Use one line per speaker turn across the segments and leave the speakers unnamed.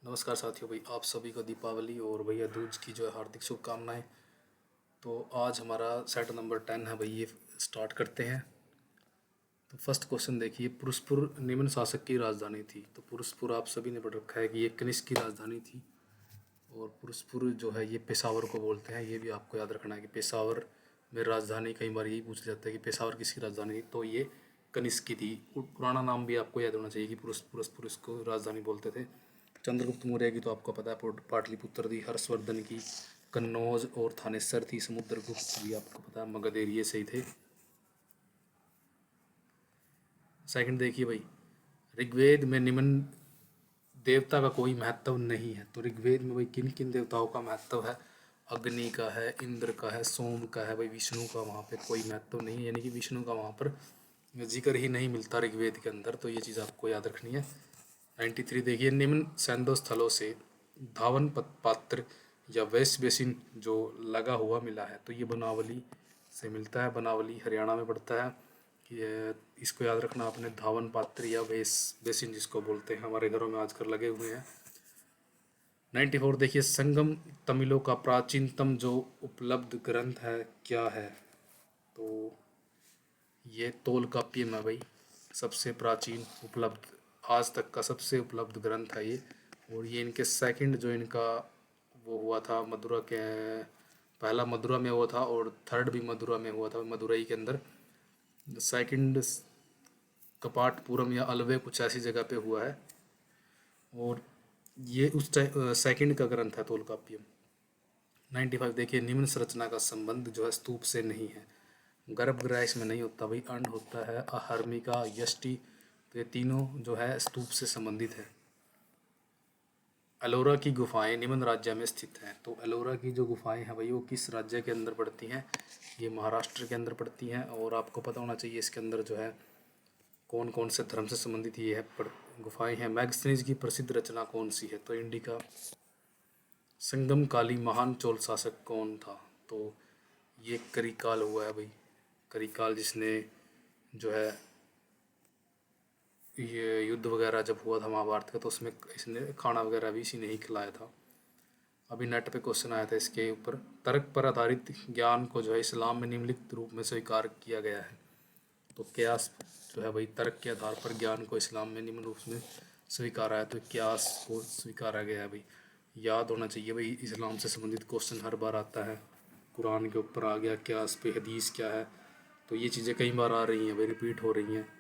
नमस्कार साथियों, भाई आप सभी को दीपावली और भैया दूज की जो है हार्दिक शुभकामनाएं। तो आज हमारा सेट नंबर 10 है भाई, ये स्टार्ट करते हैं। तो फर्स्ट क्वेश्चन देखिए, पुरुषपुर निम्न शासक की राजधानी थी। तो पुरुषपुर आप सभी ने पढ़ रखा है कि ये कनिष्क की राजधानी थी। और पुरुषपुर जो है ये पेशावर को बोलते हैं, ये भी आपको याद रखना है कि पेशावर में राजधानी, कई बार यही पूछा जाता है कि पेशावर किसकी राजधानी थी, तो ये कनिष्क की थी। पुराना नाम भी आपको याद होना चाहिए कि पुरुषपुर इसको राजधानी बोलते थे। चंद्रगुप्त मौर्य की तो आपको पता है पाटलिपुत्र थी, हर्षवर्धन की कन्नौज और थानेसर थी, समुद्रगुप्त भी आपको पता है मगध एरिए से ही थे। सेकंड देखिए भाई, ऋग्वेद में निम्न देवता का कोई महत्व नहीं है। तो ऋग्वेद में भाई किन किन देवताओं का महत्व है? अग्नि का है, इंद्र का है, सोम का है, भाई विष्णु का वहाँ पे कोई महत्व नहीं है, यानी कि विष्णु का वहाँ पर जिक्र ही नहीं मिलता ऋग्वेद के अंदर। तो ये चीज़ आपको याद रखनी है। 93 देखिए, निम्न सैंदो स्थलों से धावन पात्र या वेस्ट बेसिन जो लगा हुआ मिला है। तो ये बनावली से मिलता है, बनावली हरियाणा में पड़ता है। ये इसको याद रखना आपने, धावन पात्र या बेसिन जिसको बोलते हैं, हमारे घरों में आजकल लगे हुए हैं। 94 देखिए, संगम तमिलों का प्राचीनतम जो उपलब्ध ग्रंथ है क्या है? तो ये तोलकाप्पियम है भाई, सबसे प्राचीन उपलब्ध, आज तक का सबसे उपलब्ध ग्रंथ है ये। और ये इनके सेकंड जो इनका वो हुआ था मदुरा के, पहला मदुरा में हुआ था और थर्ड भी मदुरा में हुआ था, मदुरई के अंदर। सेकंड कपाटपुरम या अलवे कुछ ऐसी जगह पे हुआ है। और ये उस सेकंड का ग्रंथ है तोलकाप्पियम। 95 देखिए, निम्न संरचना का संबंध जो है स्तूप से नहीं है। गर्भगृह इसमें नहीं होता भाई, अंड होता है, अहर्मिका, यष्टि। तो ये तीनों जो है स्तूप से संबंधित है। एलोरा की गुफाएं निम्न राज्य में स्थित हैं। तो एलोरा की जो गुफाएं हैं भाई वो किस राज्य के अंदर पड़ती हैं? ये महाराष्ट्र के अंदर पड़ती हैं। और आपको पता होना चाहिए इसके अंदर जो है कौन कौन से धर्म से संबंधित ये है गुफाएं हैं। मैगस्थनीज की प्रसिद्ध रचना कौन सी है? तो इंडिका। संगम काली महान चोल शासक कौन था? तो ये करिकाल हुआ है भाई, करिकाल, जिसने जो है ये युद्ध वगैरह जब हुआ था महाभारत का, तो उसमें इसने खाना वगैरह भी इसी ने ही खिलाया था। अभी नेट पे क्वेश्चन आया था इसके ऊपर, तर्क पर आधारित ज्ञान को जो है इस्लाम में निम्नलिखित रूप में स्वीकार किया गया है। तो क्यास जो है भाई, तर्क के आधार पर ज्ञान को इस्लाम में निम्न रूप में स्वीकारा है, तो क्यास को स्वीकारा गया है भाई। याद होना चाहिए भाई, इस्लाम से संबंधित क्वेश्चन हर बार आता है। कुरान के ऊपर आ गया, क्यास पे हदीस क्या है, तो ये चीज़ें कई बार आ रही हैं भाई, रिपीट हो रही हैं।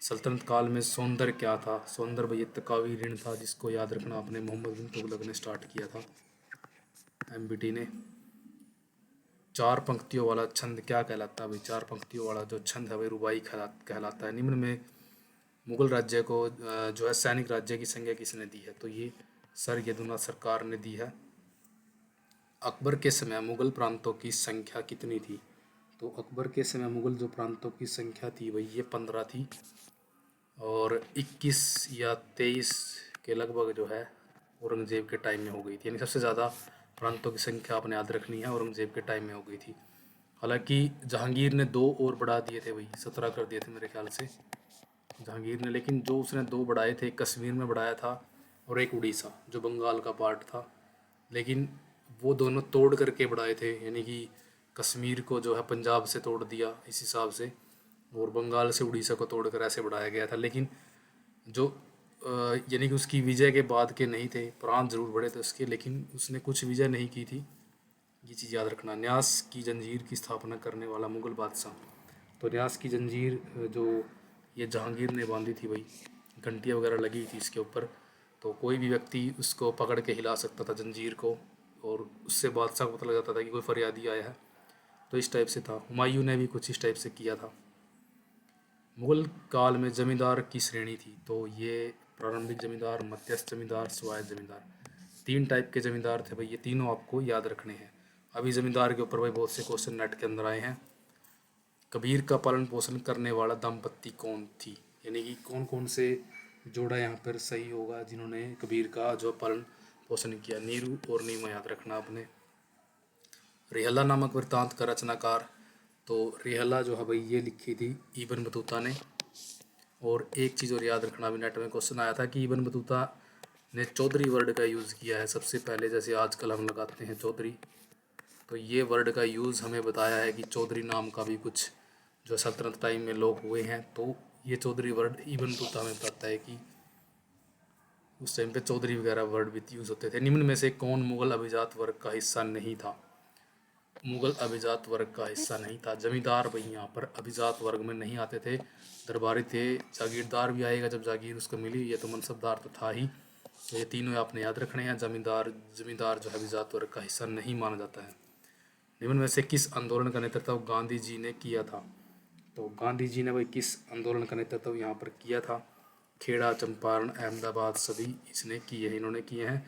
सल्तनत काल में सौंदर्य क्या था? सौंदर्य भाई तकावी ऋण था, जिसको याद रखना आपने, मोहम्मद बिन तुगलक ने स्टार्ट किया था, एमबीटी ने। चार पंक्तियों वाला छंद क्या कहलाता है भाई? चार पंक्तियों वाला जो छंद है भाई रुबाई कहलाता है। निम्न में मुगल राज्य को जो है सैनिक राज्य की संज्ञा किसने दी है? तो ये सर यदुनाथ सरकार ने दी है। अकबर के समय मुगल प्रांतों की संख्या कितनी थी? तो अकबर के समय मुगल जो प्रांतों की संख्या थी भाई ये 15 थी। और 21 या 23 के लगभग जो है औरंगजेब के टाइम में हो गई थी, यानी सबसे ज़्यादा प्रांतों की संख्या आपने याद रखनी है, औरंगजेब के टाइम में हो गई थी। हालांकि जहांगीर ने दो और बढ़ा दिए थे भाई, 17 कर दिए थे मेरे ख्याल से जहांगीर ने। लेकिन जो उसने दो बढ़ाए थे, कश्मीर में बढ़ाया था और एक उड़ीसा जो बंगाल का पार्ट था। लेकिन वो दोनों तोड़ करके बढ़ाए थे, यानी कि कश्मीर को जो है पंजाब से तोड़ दिया इस हिसाब से, और बंगाल से उड़ीसा को तोड़कर ऐसे बढ़ाया गया था। लेकिन जो यानी कि उसकी विजय के बाद के नहीं थे, प्रांत जरूर बढ़े थे उसके, लेकिन उसने कुछ विजय नहीं की थी। ये चीज़ याद रखना। न्यास की जंजीर की स्थापना करने वाला मुगल बादशाह। तो न्यास की जंजीर जो ये जहांगीर ने बांधी थी भाई, घंटियाँ वगैरह लगी थी इसके ऊपर, तो कोई भी व्यक्ति उसको पकड़ के हिला सकता था जंजीर को, और उससे बादशाह को पता लग जाता था कि कोई फरियादी आया है। तो इस टाइप से था। हुमायूं ने भी कुछ इस टाइप से किया था। मुगल काल में जमींदार की श्रेणी थी। तो ये प्रारंभिक जमींदार, मध्यस्थ जमींदार, स्वायत्त जमींदार, तीन टाइप के जमींदार थे भाई, ये तीनों आपको याद रखने हैं। अभी जमींदार के ऊपर भाई बहुत से क्वेश्चन नेट के अंदर आए हैं। कबीर का पालन पोषण करने वाला दंपत्ति कौन थी? यानी कि कौन कौन से जोड़ा यहाँ पर सही होगा जिन्होंने कबीर का जो पालन पोषण किया? नीरू और नीमा याद रखना आपने। रिहला नामक वृत्तांत का रचनाकार, तो रिहला जो है भाई ये लिखी थी इब्न बतूता ने। और एक चीज़ और याद रखना, अभी नेट में क्वेश्चन आया था कि इब्न बतूता ने चौधरी वर्ड का यूज़ किया है सबसे पहले। जैसे आजकल हम लगाते हैं चौधरी, तो ये वर्ड का यूज़ हमें बताया है कि चौधरी नाम का भी कुछ जो सल्तनत टाइम में लोग हुए हैं। तो ये चौधरी वर्ड इवन तो हमें बताता है कि उस टाइम पे चौधरी वगैरह वर्ड भी यूज़ होते थे। निम्न में से कौन मुगल अभिजात वर्ग का हिस्सा नहीं था? मुगल अभिजात वर्ग का हिस्सा नहीं था। जमींदार भाई यहाँ पर अभिजात वर्ग में नहीं आते थे, दरबारी थे। जागीरदार भी आएगा जब जागीर उसको मिली, ये तो मनसबदार तो था ही। तो ये तीनों आपने याद रखने हैं। जमींदार जो है अभिजात वर्ग का हिस्सा नहीं माना जाता है। निम्न में से किस आंदोलन का नेतृत्व गांधी जी ने किया था? तो गांधी जी ने भाई किस आंदोलन का नेतृत्व यहाँ पर किया था? खेड़ा, चंपारण, अहमदाबाद सभी इसने किए हैं, इन्होंने किए हैं।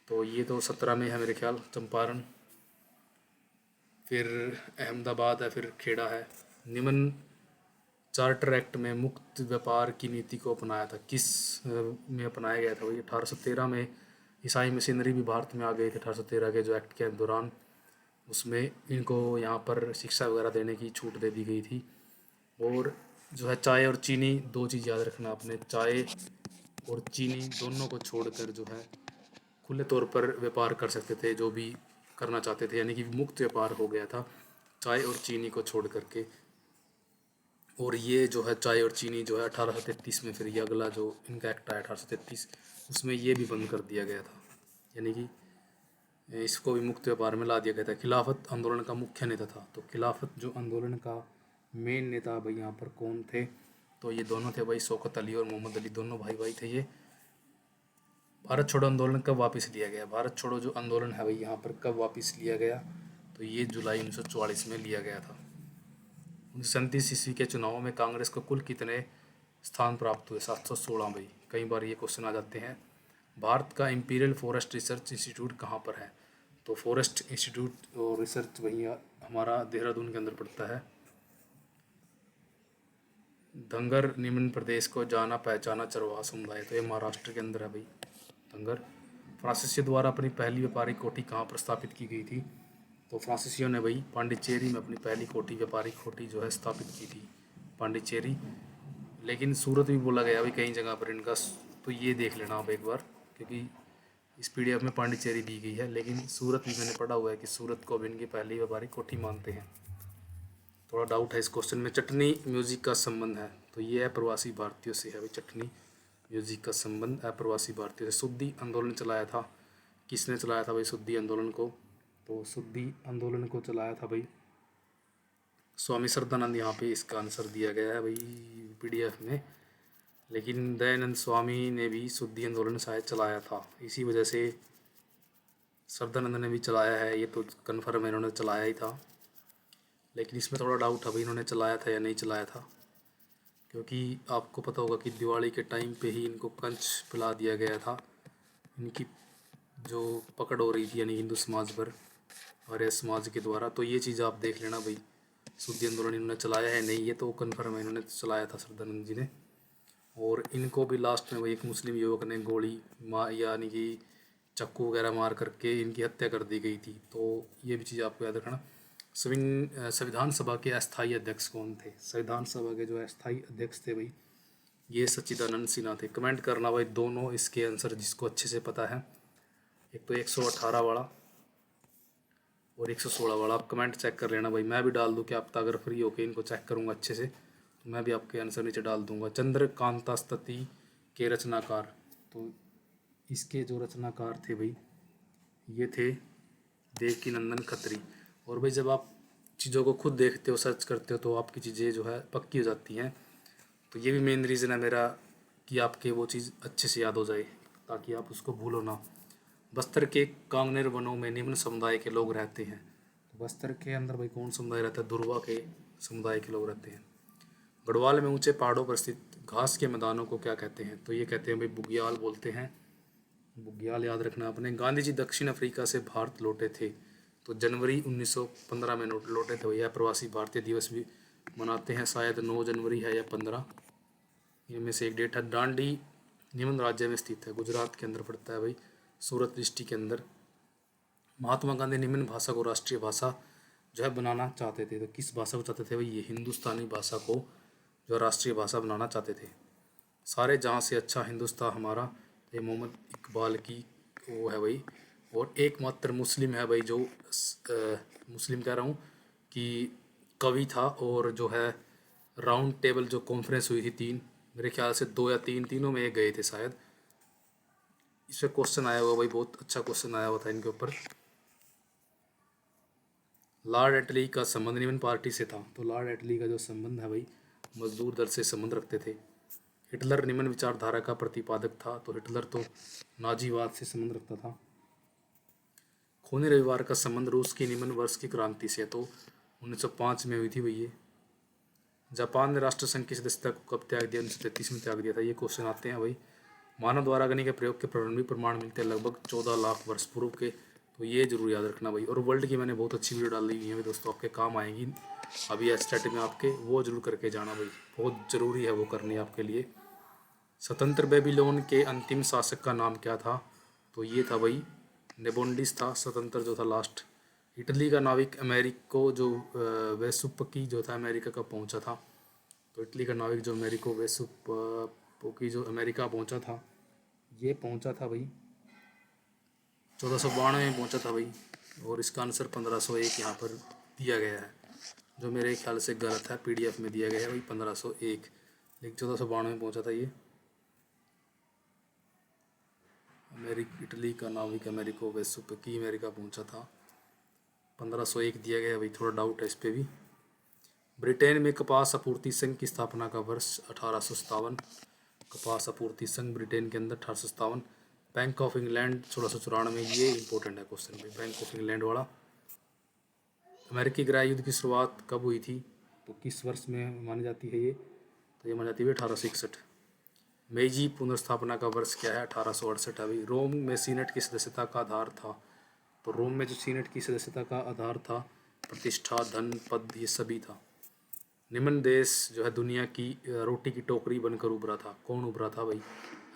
तो ये तो 17 में है मेरे ख्याल, चंपारण, फिर अहमदाबाद है, फिर खेड़ा है। निम्न चार्टर एक्ट में मुक्त व्यापार की नीति को अपनाया था किस में अपनाया गया था? वही 1813 में। ईसाई मशीनरी भी भारत में आ गई थी 1813 के जो एक्ट के दौरान। उसमें इनको यहाँ पर शिक्षा वगैरह देने की छूट दे दी गई थी। और जो है चाय और चीनी, दो चीज़ याद रखना आपने, चाय और चीनी दोनों को छोड़कर जो है खुले तौर पर व्यापार कर सकते थे जो भी करना चाहते थे, यानी कि मुक्त व्यापार हो गया था चाय और चीनी को छोड़ करके। और ये जो है चाय और चीनी जो है 1833 में, फिर ये अगला जो इनका एक्ट आया 1833, उसमें ये भी बंद कर दिया गया था, यानी कि इसको भी मुक्त व्यापार में ला दिया गया था। खिलाफत आंदोलन का मुख्य नेता था, तो खिलाफत जो आंदोलन का मेन नेता भाई यहाँ पर कौन थे? तो ये दोनों थे भाई, शौकत अली और मोहम्मद अली, दोनों भाई भाई थे ये। भारत छोड़ो आंदोलन कब वापस लिया गया? भारत छोड़ो जो आंदोलन है भाई यहाँ पर कब वापस लिया गया? तो ये जुलाई 1944 में लिया गया था। 1937 ईस्वी के चुनावों में कांग्रेस को कुल कितने स्थान प्राप्त हुए? 716 भाई, कई बार ये क्वेश्चन आ जाते हैं। भारत का इंपीरियल फॉरेस्ट रिसर्च इंस्टीट्यूट कहाँ पर है? तो फॉरेस्ट इंस्टीट्यूट और रिसर्च वही हमारा देहरादून के अंदर पड़ता है। धंगर निम्न प्रदेश को जाना पहचाना चरवाहा समुदाय, तो ये महाराष्ट्र के अंदर है भाई धंगर। फ्रांसीसियों द्वारा अपनी पहली व्यापारिक कोठी कहाँ पर स्थापित की गई थी? तो फ्रांसीसियों ने भाई पांडिचेरी में अपनी पहली कोठी, व्यापारिक कोठी जो है स्थापित की थी, पांडिचेरी। लेकिन सूरत भी बोला गया भाई कई जगह पर इनका, तो ये देख लेना आप एक बार, क्योंकि इस पीडीएफ में पांडिचेरी दी गई है, लेकिन सूरत भी मैंने पढ़ा हुआ है कि सूरत को अब इनकी पहली व्यापारिक कोठी मानते हैं। थोड़ा डाउट है इस क्वेश्चन में। चटनी म्यूजिक का संबंध है, तो ये अप्रवासी भारतीयों से है भाई। चटनी म्यूजिक का संबंध अप्रवासी भारतीयों से। शुद्धि आंदोलन चलाया था, किसने चलाया था भाई शुद्धि आंदोलन को? तो शुद्धि आंदोलन को चलाया था भाई स्वामी श्रद्धानंद। यहाँ पे इसका आंसर दिया गया है भाई पीडीएफ में, लेकिन दयानंद स्वामी ने भी शुद्धि आंदोलन शायद चलाया था, इसी वजह से श्रद्धानंद ने भी चलाया है, ये तो कन्फर्म है इन्होंने चलाया ही था। लेकिन इसमें थोड़ा डाउट है भाई इन्होंने चलाया था या नहीं चलाया था, क्योंकि आपको पता होगा कि दिवाली के टाइम पे ही इनको कंच पिला दिया गया था। इनकी जो पकड़ हो रही थी यानी हिंदू समाज पर आर्य समाज के द्वारा, तो ये चीज़ आप देख लेना भाई। शुद्धि आंदोलन इन्होंने चलाया है नहीं, ये तो कन्फर्म है इन्होंने चलाया था श्रद्धानंद जी ने। और इनको भी लास्ट में वही एक मुस्लिम युवक ने गोली मार, यानी कि चाकू वगैरह मार करके इनकी हत्या कर दी गई थी। तो ये भी चीज़ आपको याद रखना। संविधान सभा के अस्थाई अध्यक्ष कौन थे? संविधान सभा के जो अस्थाई अध्यक्ष थे भाई ये सच्चिदानंद सिन्हा थे। कमेंट करना भाई दोनों इसके आंसर जिसको अच्छे से पता है। एक तो 118 वाला और 116 वाला, आप कमेंट चेक कर लेना भाई। मैं भी डाल दूँ, क्या आप अगर फ्री होके इनको चेक करूँगा अच्छे से तो मैं भी आपके आंसर नीचे डाल दूँगा। चंद्रकांता स्तुति के रचनाकार, तो इसके जो रचनाकार थे भाई ये थे देवकी नंदन खत्री। और भाई जब आप चीज़ों को खुद देखते हो, सर्च करते हो, तो आपकी चीज़ें जो है पक्की हो जाती हैं। तो ये भी मेन रीज़न है मेरा कि आपके वो चीज़ अच्छे से याद हो जाए, ताकि आप उसको भूलो ना। बस्तर के कांगनेर वनों में निम्न समुदाय के लोग रहते हैं। तो बस्तर के अंदर भाई कौन समुदाय रहता है? दुर्वा के समुदाय के लोग रहते हैं। गढ़वाल में ऊंचे पहाड़ों पर स्थित घास के मैदानों को क्या कहते हैं? तो ये कहते हैं भाई बुग्याल बोलते हैं, बुग्याल याद रखना आपने। गांधी जी दक्षिण अफ्रीका से भारत लौटे थे, तो जनवरी 1915 में लौटे थे। यह प्रवासी भारतीय दिवस भी मनाते हैं, शायद 9 जनवरी है या 15, इनमें से एक डेट है। दांडी निम्न राज्य में स्थित है, गुजरात के अंदर पड़ता है भाई, सूरत डिस्ट्रिक्ट के अंदर। महात्मा गांधी निम्न भाषा को राष्ट्रीय भाषा जो है बनाना चाहते थे, तो किस भाषा को चाहते थे भाई? ये हिंदुस्तानी भाषा को जो राष्ट्रीय भाषा बनाना चाहते थे। सारे जहाँ से अच्छा हिंदुस्तान हमारा, ये मोहम्मद इकबाल की वो है भाई। और एकमात्र मुस्लिम है भाई जो मुस्लिम कह रहा हूँ कि कवि था, और जो है राउंड टेबल जो कॉन्फ्रेंस हुई थी तीन, मेरे ख्याल से दो या तीन, तीनों में ये गए थे शायद। इस पे क्वेश्चन आया हुआ भाई, बहुत अच्छा क्वेश्चन आया हुआ था इनके ऊपर। लॉर्ड एटली का संबंध निम्न पार्टी से था, तो लॉर्ड एटली का जो संबंध है भाई मजदूर दल से संबंध रखते थे। हिटलर निम्न विचारधारा का प्रतिपादक था, तो हिटलर तो नाजीवाद से संबंध रखता था। खूनी रविवार का संबंध रूस की निम्न वर्ष की क्रांति से, तो 1905 में हुई थी भाई ये। जापान ने राष्ट्रसंघ की सदस्यता को कब त्याग दिया? 1933 में त्याग दिया था। ये क्वेश्चन आते हैं भाई। मानव द्वारा अग्नि के प्रयोग के प्रारंभिक प्रमाण मिलते हैं लगभग 14 लाख वर्ष पूर्व के, तो ये जरूर याद रखना भाई। और वर्ल्ड की मैंने बहुत अच्छी वीडियो डाली हुई है दोस्तों, आपके काम आएंगी अभी एस्टेट में आपके, वो जरूर करके जाना भाई, बहुत ज़रूरी है वो करनी आपके लिए। स्वतंत्र बेबीलोन के अंतिम शासक का नाम क्या था? तो ये था भाई नेबोन्डिस था स्वतंत्र जो था लास्ट। इटली का नाविक अमेरिको जो वेसुप्पकी जो था अमेरिका का पहुंचा था, तो इटली का नाविक जो अमेरिको वेसुप्पकी जो अमेरिका पहुंचा था, ये पहुंचा था भाई 1492 में पहुंचा था भाई। और इसका आंसर 1501 यहाँ पर दिया गया है, जो मेरे ख्याल से गलत है, पीडीएफ में दिया गया है भाई 1501, लेकिन 1492 में पहुंचा था ये। इटली का नाविक अमेरिको वेसुप्पकी अमेरिका पहुंचा था, 1501 दिया गया है भाई, थोड़ा डाउट है इस पर भी। ब्रिटेन में कपास आपूर्ति संघ की स्थापना का वर्ष 1857। कपास आपूर्ति संघ ब्रिटेन के अंदर 1857। बैंक ऑफ इंग्लैंड 1694, ये इंपॉर्टेंट है क्वेश्चन भाई, बैंक ऑफ इंग्लैंड वाला। अमेरिकी गृह युद्ध की शुरुआत कब हुई थी? तो किस वर्ष में मानी जाती है ये? तो ये मानी जाती है 1861। मेiji पुनर्स्थापना का वर्ष क्या है? 1868 है भाई। रोम में सीनेट की सदस्यता का आधार था, तो रोम में जो सीनेट की सदस्यता का आधार था प्रतिष्ठा, धन, पद, ये सभी था। निम्न देश जो है दुनिया की रोटी की टोकरी बनकर उभरा था, कौन उभरा था भाई?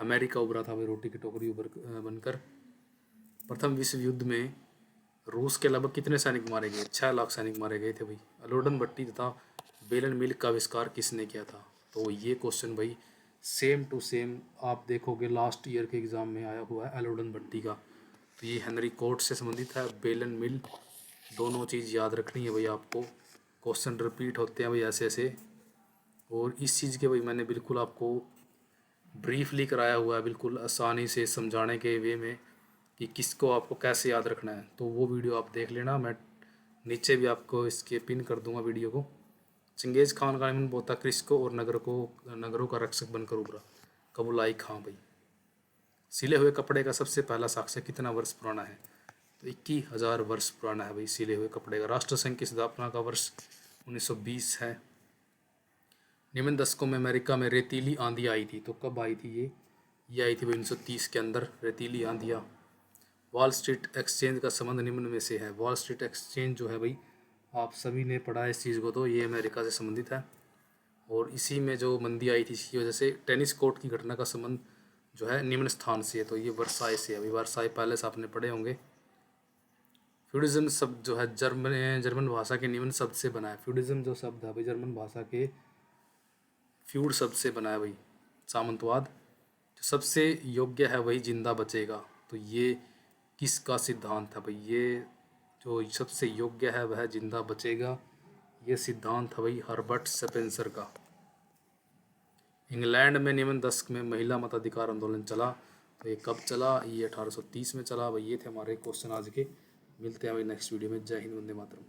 अमेरिका उभरा था भाई रोटी की टोकरी बनकर। प्रथम विश्व युद्ध में रूस के लगभग कितने सैनिक मारे गए? 6 लाख सैनिक मारे गए थे भाई। अलोडन भट्टी तथा बेलन मिल का आविष्कार किसने किया था? तो ये क्वेश्चन भाई सेम टू सेम आप देखोगे लास्ट ईयर के एग्ज़ाम में आया हुआ है एलोडन भट्टी का, तो ये हेनरी कोर्ट से संबंधित है। बेलन मिल, दोनों चीज़ याद रखनी है भाई आपको, क्वेश्चन रिपीट होते हैं भाई ऐसे ऐसे। और इस चीज़ के भाई मैंने बिल्कुल आपको ब्रीफली कराया हुआ है, बिल्कुल आसानी से समझाने के वे में कि किसको आपको कैसे याद रखना है, तो वो वीडियो आप देख लेना, मैं नीचे भी आपको इसके पिन कर दूंगा वीडियो को। चंगेज़ खान का निम्न पोता किसको और नगरों का रक्षक बनकर उभरा? कबुलाई खां भाई। सिले हुए कपड़े का सबसे पहला साक्ष्य कितना वर्ष पुराना है? तो 21,000 वर्ष पुराना है भाई सिले हुए कपड़े का। राष्ट्रसंघ की स्थापना का वर्ष 1920 है। निम्न दशकों में अमेरिका में रेतीली आंधी आई थी, तो कब आई थी ये आई थी भाई 1930 के अंदर रेतीली आंधियाँ। वॉल स्ट्रीट एक्सचेंज का संबंध निम्न में से है? वॉल स्ट्रीट एक्सचेंज जो है भाई आप सभी ने पढ़ा है इस चीज़ को, तो ये अमेरिका से संबंधित है। और इसी में जो मंदी आई थी इसकी वजह से टेनिस कोर्ट की घटना का संबंध जो है निम्न स्थान से है, तो ये वर्साई से है अभी। वर्साई पैलेस आपने पढ़े होंगे। फ्यूडिज्म शब्द जो है जर्मन भाषा के निम्न शब्द से बना है। फ्यूडिज्म जो शब्द है भाई जर्मन भाषा के फ्यूड शब्द से बना है भाई। सामंतवाद, जो सबसे योग्य है वही जिंदा बचेगा, तो ये किसका सिद्धांत है भाई? ये जो सबसे योग्य है वह जिंदा बचेगा, ये सिद्धांत है भाई हर्बर्ट स्पेंसर का। इंग्लैंड में निम्न दशक में महिला मताधिकार आंदोलन चला, तो ये कब चला? ये 1830 में चला भाई। ये थे हमारे क्वेश्चन आज के। मिलते हैं भाई नेक्स्ट वीडियो में। जय हिंद, वंदे मातरम।